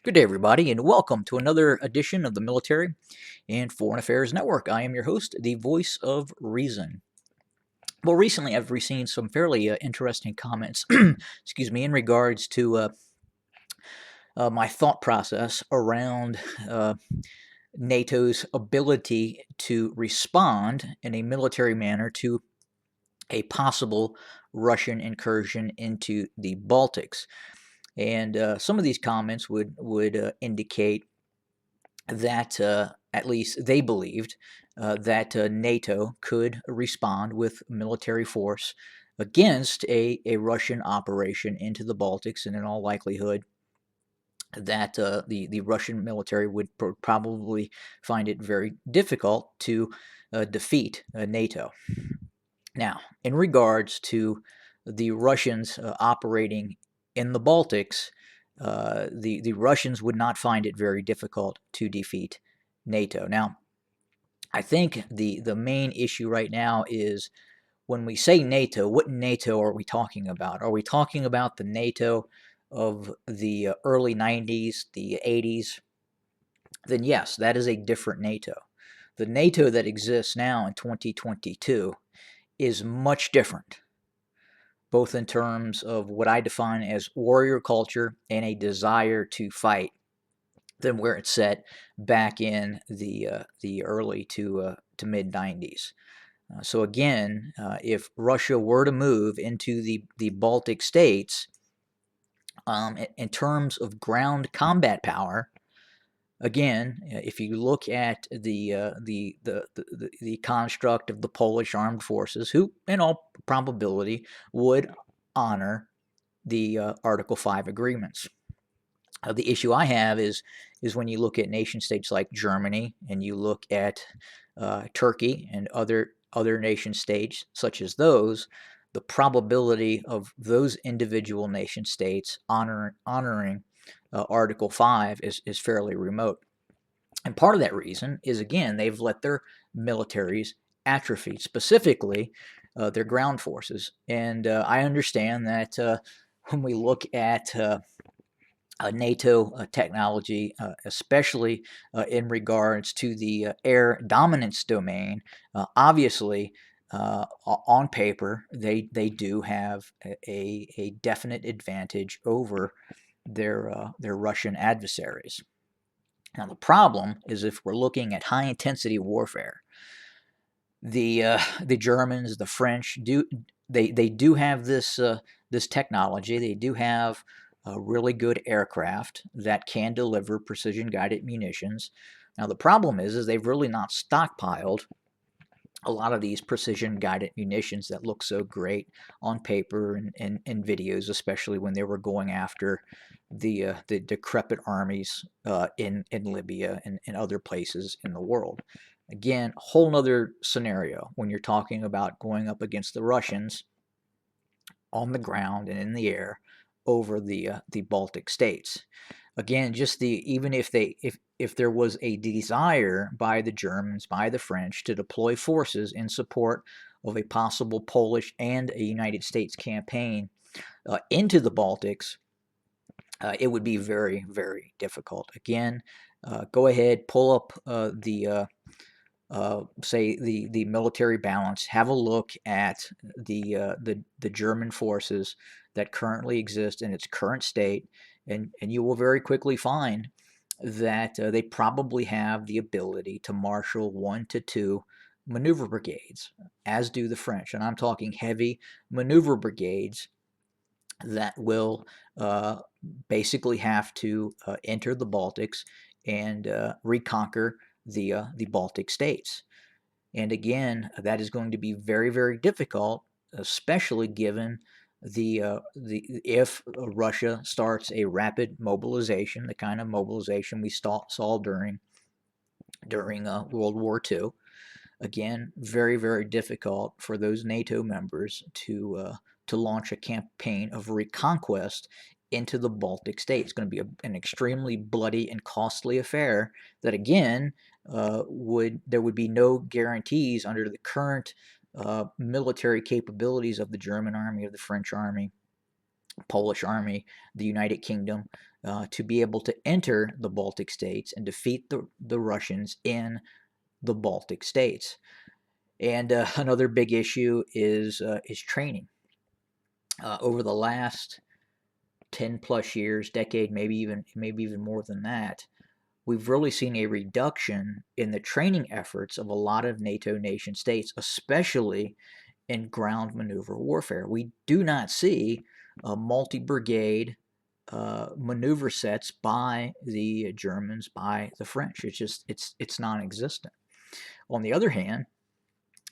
Good day, everybody, and welcome to another edition of the Military and Foreign Affairs Network. I am your host, the voice of reason. Well, recently I've received some fairly interesting comments, excuse me, in regards to my thought process around NATO's ability to respond in a military manner to a possible Russian incursion into the Baltics. And some of these comments would indicate that at least they believed that NATO could respond with military force against a Russian operation into the Baltics, and in all likelihood, that the Russian military would probably find it very difficult to defeat NATO. Now, in regards to the Russians operating in the Baltics, the Russians would not find it very difficult to defeat NATO. Now, I think the main issue right now is when we say NATO, what NATO are we talking about? Are we talking about the NATO of the early 90s, the 80s? Then yes, that is a different NATO. The NATO that exists now in 2022 is much different, both in terms of what I define as warrior culture and a desire to fight, than where it's set back in the early to mid 90s. So again, if Russia were to move into the Baltic states, in terms of ground combat power, again, if you look at the construct of the Polish armed forces, who in all probability would honor the Article 5 agreements. The issue I have is when you look at nation states like Germany and you look at Turkey and other nation states such as those, the probability of those individual nation states honoring Article 5 is fairly remote. And part of that reason is, again, they've let their militaries atrophy, specifically their ground forces. And I understand that when we look at NATO technology, especially in regards to the air dominance domain, obviously, on paper, they do have a definite advantage over their Russian adversaries. Now, the problem is if we're looking at high intensity warfare, the Germans, the French they do have this technology. They do have really good aircraft that can deliver precision guided munitions. Now the problem is they've really not stockpiled a lot of these precision guided munitions that look so great on paper and videos, especially when they were going after the decrepit armies in Libya and other places in the world. Again, a whole nother scenario when you're talking about going up against the Russians on the ground and in the air over the Baltic states. Again, just even if there was a desire by the Germans, by the French, to deploy forces in support of a possible Polish and a United States campaign into the Baltics, it would be very, very difficult. Again, go ahead, pull up say the military balance. Have a look at the German forces that currently exist in its current state, and you will very quickly find that they probably have the ability to marshal 1 to 2 maneuver brigades, as do the French. And I'm talking heavy maneuver brigades that will basically have to enter the Baltics and reconquer the Baltic states. And again, that is going to be very, very difficult, especially given the if Russia starts a rapid mobilization, the kind of mobilization we saw during World War II. Again, very, very difficult for those NATO members to launch a campaign of reconquest into the Baltic states. It's going to be an extremely bloody and costly affair that, again, there would be no guarantees under the current military capabilities of the German army, of the French army, Polish army, the United Kingdom, to be able to enter the Baltic states and defeat the Russians in the Baltic states. And another big issue is training. Over the last 10 plus years, decade, maybe even more than that, we've really seen a reduction in the training efforts of a lot of NATO nation states, especially in ground maneuver warfare. We do not see multi-brigade maneuver sets by the Germans, by the French. It's non-existent. On the other hand,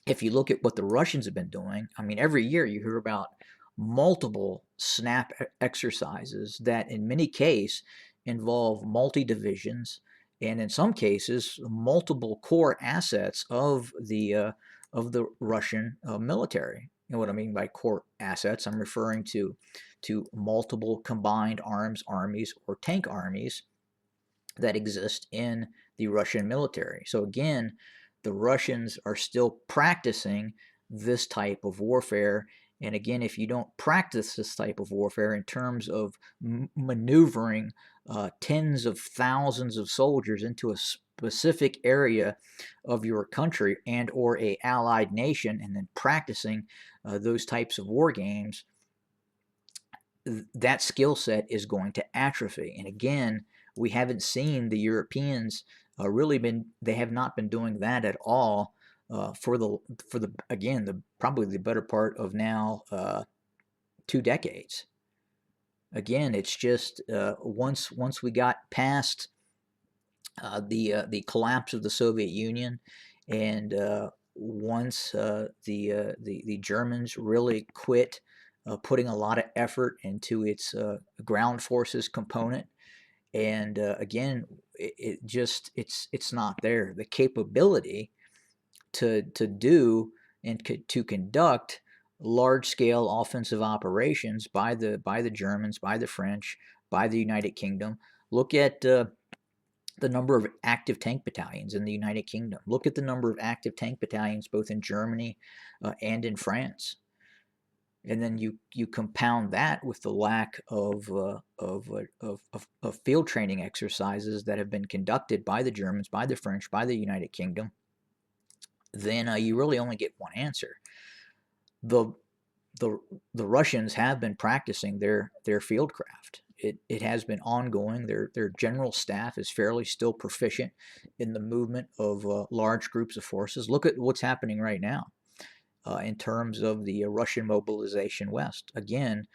if you look at what the Russians have been doing, I mean, every year you hear about multiple snap exercises that in many cases involve multi-divisions and in some cases multiple core assets of the Russian military. You know what I mean by core assets? I'm referring to multiple combined arms armies or tank armies that exist in the Russian military. So again, the Russians are still practicing this type of warfare. And again, if you don't practice this type of warfare in terms of maneuvering tens of thousands of soldiers into a specific area of your country and or a allied nation, and then practicing those types of war games, that skill set is going to atrophy. And again, we haven't seen the Europeans they have not been doing that at all for the again, probably the better part of now 2 decades. Again, it's just once we got past the collapse of the Soviet Union, and once the Germans really quit putting a lot of effort into its ground forces component, and again, it's not there. The capability to do and to conduct large-scale offensive operations by the Germans, by the French, by the United Kingdom. Look at the number of active tank battalions in the United Kingdom. Look at the number of active tank battalions both in Germany and in France. And then you compound that with the lack of field training exercises that have been conducted by the Germans, by the French, by the United Kingdom, then you really only get one answer. The Russians have been practicing their fieldcraft. It has been ongoing. Their general staff is fairly still proficient in the movement of large groups of forces. Look at what's happening right now. In terms of the Russian mobilization west. Again,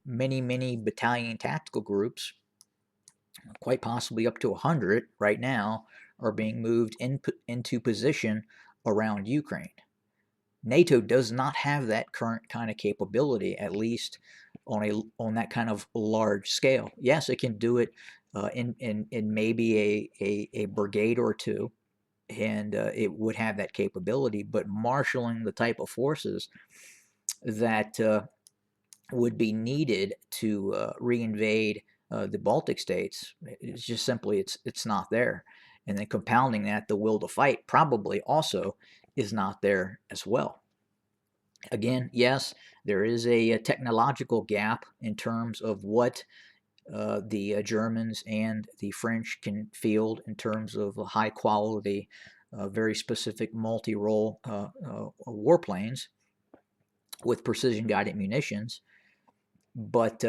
many battalion tactical groups, quite possibly up to 100 right now, are being moved into position around Ukraine. NATO does not have that current kind of capability, at least on that kind of large scale. Yes, it can do it in maybe a brigade or two, and it would have that capability, but marshaling the type of forces that would be needed to reinvade the Baltic states, it's just simply it's not there. And then compounding that, the will to fight probably also is not there as well. Again, yes, there is a technological gap in terms of what the Germans and the French can field in terms of high quality, very specific multi-role warplanes with precision guided munitions. But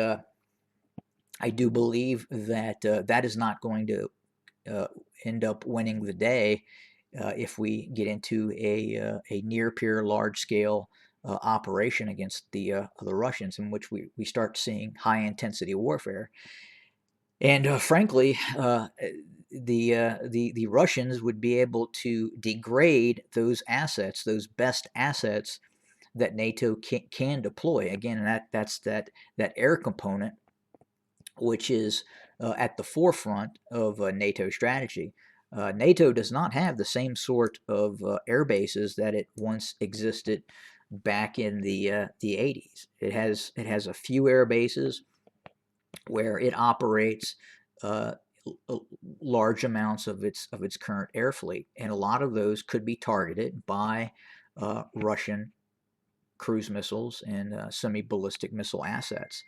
I do believe that that is not going to end up winning the day if we get into a near peer large scale operation against the Russians, in which we start seeing high intensity warfare. And frankly, the Russians would be able to degrade those assets, those best assets that NATO can deploy. Again, that's that air component, which is at the forefront of NATO strategy. NATO does not have the same sort of air bases that it once existed back in the 80s. It has a few air bases where it operates large amounts of its current air fleet, and a lot of those could be targeted by Russian cruise missiles and semi-ballistic missile assets.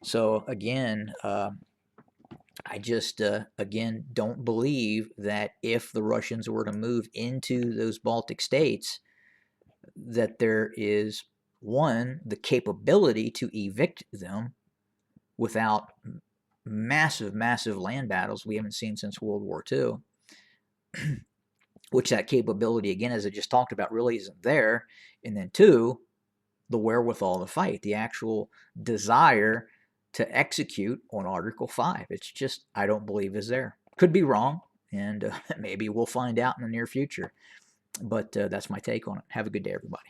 So again, I just, again, don't believe that if the Russians were to move into those Baltic states, that there is, one, the capability to evict them without massive, massive land battles we haven't seen since World War II, which that capability, again, as I just talked about, really isn't there. And then two, the wherewithal to fight, the actual desire to execute on Article 5. It's just, I don't believe is there. Could be wrong, and maybe we'll find out in the near future. But that's my take on it. Have a good day, everybody.